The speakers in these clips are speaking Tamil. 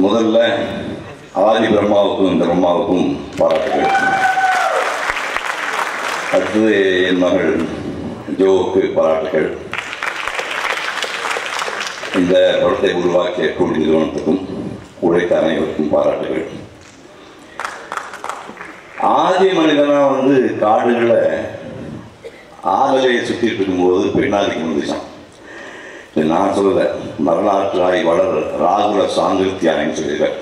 முதல்ல ஆதி பிரம்மாவுக்கும் பிரம்மாவுக்கும் பாராட்டுகள். அடுத்தது என் மகள் ஜோவுக்கு பாராட்டுகள். இந்த படத்தை உருவாக்கிய கூடி நிறுவனத்துக்கும் உழைத்த அனைவருக்கும் பாராட்டுகள். ஆதி மனிதனா காடுகளை ஆகலையை சுற்றிட்டு இருக்கும்போது பெண்ணாதிக்கு வந்துச்சான். நான் சொல்லலை, வரலாற்று ஆய்வாளர் ராகுல சாங்கிருத்தியானு சொல்லியிருக்கார்.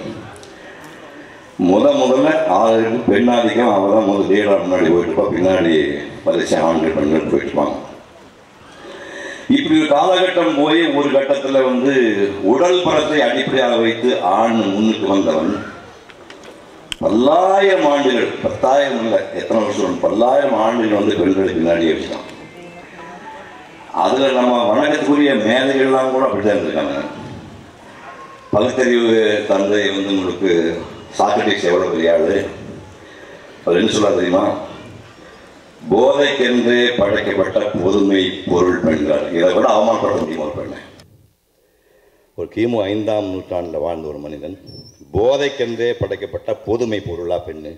முதல்ல ஆளுக்கு பெண்ணாதிக்கம் அவள் தான் முதல் டேடா முன்னாடி போயிட்டுப்பா, பின்னாடி பரிசு ஆண்கள் பெண்கள் போயிட்டுப்பாங்க. இப்படி ஒரு காலகட்டம் போய் ஒரு கட்டத்தில் உடல் பலத்தை அடிப்படையாக வைத்து ஆண் முன்னுக்கு வந்தவன் பல்லாயிரம் ஆண்டுகள், 10,000 இல்லை எத்தனை வருஷம், 10,000 ஆண்டுகள் பெண்களுக்கு பின்னாடியே வச்சுட்டான். அதில் நம்ம வணக்கத்துக்குரிய மேதைகள்லாம் கூட அப்படித்தான் இருந்திருக்காங்க. பகுத்தறிவு தந்தை உங்களுக்கு சாக்ரட்டிஸ் எவ்வளோ பெரிய ஆள், அவர் என்ன சொல்ல தெரியுமா? போதைக்கென்றே படைக்கப்பட்ட பொதுமை பொருள் பெண்கள். இதை விட அவமானப்பட முடியுமா ஒரு பெண்ணை? ஒரு கிமு 5ஆம் நூற்றாண்டில் வாழ்ந்த ஒரு மனிதன் போதைக்கென்றே படைக்கப்பட்ட பொதுமை பொருளா பெண்ணு.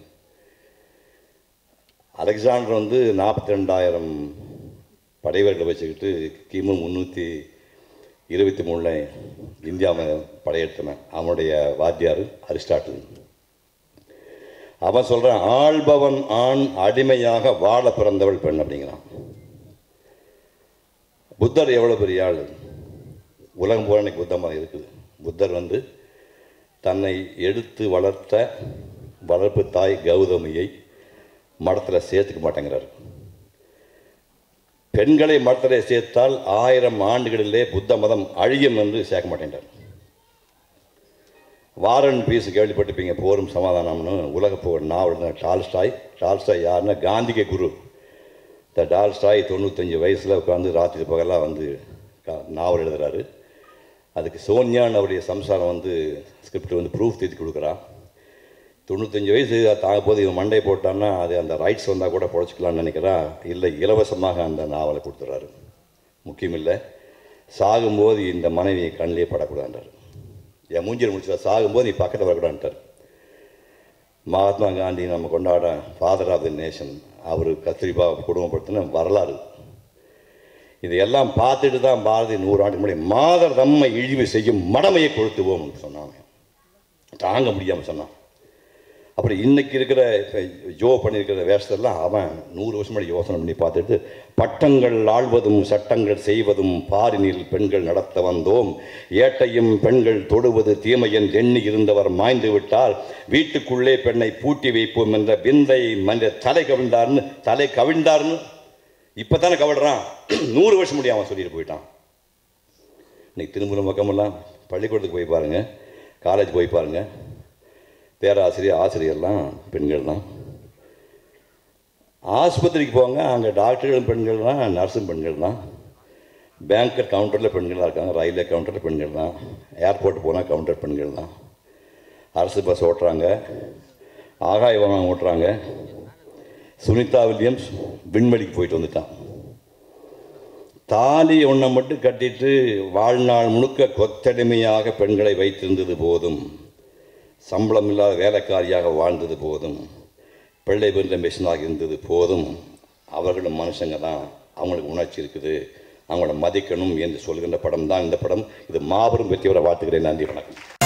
அலெக்சாண்டர் 42,000 படைவர்களை வச்சுக்கிட்டு கிமு 323 இந்தியாவை படையெடுத்தவன். அவனுடைய வாத்தியார் அரிஸ்டாட்டில். அவன் சொல்கிறான், ஆள்பவன் ஆண், அடிமையாக வாழ பிறந்தவள் பெண் அப்படிங்கிறான். புத்தர் எவ்வளோ பெரிய ஆள், உலகம் பூரா இன்னைக்கு புத்த மதம் இருக்குது. புத்தர் தன்னை எடுத்து வளர்த்த வளர்ப்பு தாய் கௌதமியை மடத்தில் சேர்த்துக்க மாட்டேங்கிறார். பெண்களை மடத்தில் சேர்த்தால் 1000 ஆண்டுகளிலே புத்த மதம் அழியும் என்று சேர்க்க மாட்டேங்கிறார். வாரன் பீஸ் கேள்விப்பட்டிருப்பீங்க, போரும் சமாதானம்னு உலக போர் நாவல். டால்ஸ்டாய் யாருன்னா காந்திக்கு குரு. இந்த டால்ஸ்டாய் 95 வயசில் உட்காந்து ராத்திரி பகலாக நாவல் எழுதுகிறாரு. அதுக்கு சோனியான்னு அவருடைய சம்சாரம் ஸ்கிரிப்ட் ப்ரூஃப் தேதி கொடுக்குறான். 95 வயசு தாங்க போது இவன் மண்டை போட்டான்னா அது அந்த ரைட்ஸ் வந்தால் கூட பொழைச்சிக்கலான்னு நினைக்கிறான். இல்லை, இலவசமாக அந்த நாவலை கொடுத்துட்றாரு. முக்கியம் இல்லை, சாகும்போது இந்த மனைவி கண்ணிலே படக்கூடாதுன்றார். என் மூஞ்சில் முடிச்சா சாகும்போது நீ பக்கத்தில் வரக்கூடாதுன்ட்டார். மகாத்மா காந்தி நம்ம கொண்டாட ஃபாதர் ஆஃப் தி நேஷன், அவர் கத்திரிப்பா குடும்பப்படுத்தின வரலாறு. இதையெல்லாம் பார்த்துட்டு தான் பாரதி 100 ஆண்டுக்கு முன்னாடி மாதர் தம்மை இழிவு செய்யும் மடமையை கொளுத்துவோம்னு சொன்னாங்க. தாங்க முடியாமல் சொன்னான். அப்புறம் இன்னைக்கு இருக்கிற ஜோ பண்ணியிருக்கிற வேஷத்தெல்லாம் அவன் 100 வருஷம் முன்னாடி யோசனை பண்ணி பார்த்துட்டு, பட்டங்கள் ஆள்வதும் சட்டங்கள் செய்வதும் பாரினில் பெண்கள் நடத்த வந்தோம், ஏட்டையும் பெண்கள் தொடுவது தீமையன் எண்ணி இருந்தவர் மாய்ந்து விட்டால் வீட்டுக்குள்ளே பெண்ணை பூட்டி வைப்போம் என்ற விந்தை தலை கவிழ்ந்தார்னு இப்போ தானே கவிடுறான். 100 வருஷம் முடியும் அவன் சொல்லிட்டு போயிட்டான். இன்னைக்கு திரும்ப பக்கமெல்லாம் பள்ளிக்கூடத்துக்கு போய் பாருங்கள், காலேஜ் போய் பாருங்கள், ஆசிரியர்லாம் பெண்கள் தான். ஆஸ்பத்திரிக்கு போங்க, அங்கே டாக்டர்களும் பெண்கள் தான், நர்ஸும் பெண்கள் தான். பேங்கர் கவுண்டரில் பெண்கள் தான் இருக்காங்க, ரயில்வே கவுண்டரில் பெண்கள் தான், ஏர்போர்ட் போனால் கவுண்டர் பெண்கள் தான். அரசு பஸ் ஓட்டுறாங்க, ஆகாய வாகனம் ஓட்டுறாங்க. சுனிதா வில்லியம்ஸ் விண்வெளிக்கு போயிட்டு வந்துட்டான். தாலி ஒன்றை மட்டும் கட்டிட்டு வாழ்நாள் முழுக்க கொத்தடிமையாக பெண்களை வைத்திருந்தது போதும், சம்பளம் இல்லாத வேலைக்காரியாக வாழ்ந்தது போதும், பிள்ளை பெற்ற மிஷினாக இருந்தது போதும், அவர்களும் மனுஷங்க தான், அவங்களுக்கு உணர்ச்சி இருக்குது, அவங்கள மதிக்கணும் என்று சொல்கின்ற படம் தான் இந்த படம். இது மாபெரும் வெற்றி பெற வாழ்த்துக்கிறேன். நன்றி, வணக்கம்.